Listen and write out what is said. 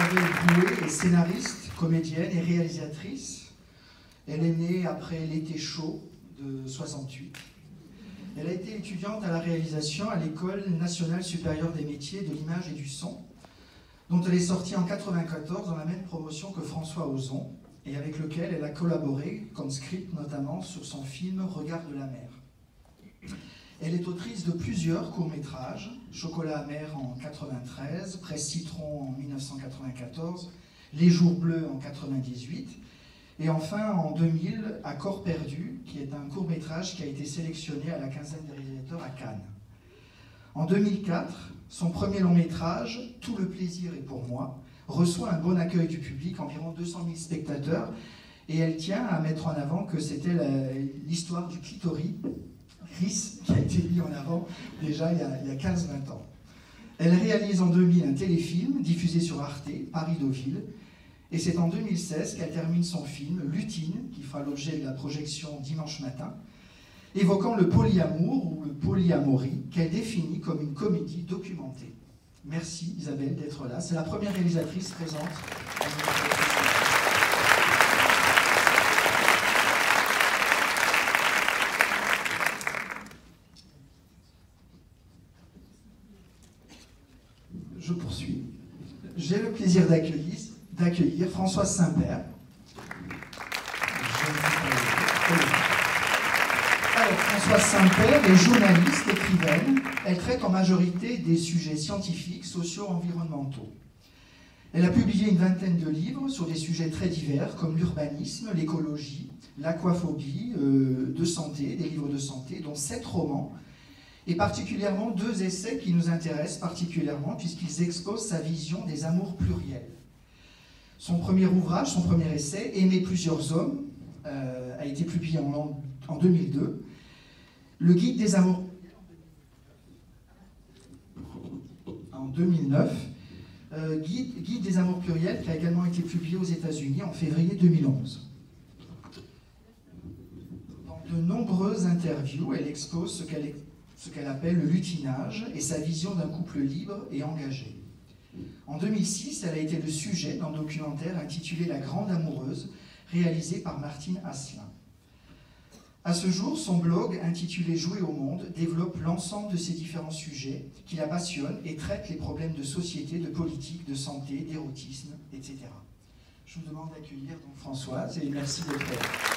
Isabelle Boué est scénariste, comédienne et réalisatrice. Elle est née après l'été chaud de 68. Elle a été étudiante à la réalisation à l'École nationale supérieure des métiers de l'image et du son, dont elle est sortie en 1994 dans la même promotion que François Ozon, et avec lequel elle a collaboré comme script notamment sur son film Regard de la mer. Elle est autrice de plusieurs courts-métrages, Chocolat amer en 1993, Presse Citron en 1994, Les Jours Bleus en 1998, et enfin en 2000, Accord perdu, qui est un court-métrage qui a été sélectionné à la quinzaine des réalisateurs à Cannes. En 2004, son premier long-métrage, Tout le plaisir est pour moi, reçoit un bon accueil du public, environ 200 000 spectateurs, et elle tient à mettre en avant que c'était l'histoire du clitoris qui a été mis en avant déjà il y a 15-20 ans. Elle réalise en 2000 un téléfilm diffusé sur Arte, Paris-Deauville, et c'est en 2016 qu'elle termine son film Lutine, qui fera l'objet de la projection dimanche matin, évoquant le polyamour ou le polyamorie, qu'elle définit comme une comédie documentée. Merci Isabelle d'être là. C'est la première réalisatrice présente. Je poursuis. J'ai le plaisir d'accueillir Françoise Saint-Père. Alors, Françoise Saint-Père est journaliste, écrivaine. Elle traite en majorité des sujets scientifiques, sociaux, environnementaux. Elle a publié une vingtaine de livres sur des sujets très divers comme l'urbanisme, l'écologie, l'aquaphobie, de santé, des livres de santé, dont 7 romans, et particulièrement 2 essais qui nous intéressent particulièrement puisqu'ils exposent sa vision des amours pluriels. Son premier ouvrage, son premier essai, Aimer plusieurs hommes, a été publié en 2002. Le guide des amours en 2009, guide des amours pluriels qui a également été publié aux États-Unis en février 2011. Dans de nombreuses interviews, elle expose ce qu'elle appelle le lutinage et sa vision d'un couple libre et engagé. En 2006, elle a été le sujet d'un documentaire intitulé La Grande Amoureuse, réalisé par Martine Asselin. À ce jour, son blog intitulé Jouer au monde développe l'ensemble de ces différents sujets qui la passionnent et traite les problèmes de société, de politique, de santé, d'érotisme, etc. Je vous demande d'accueillir donc Françoise et merci d'être là.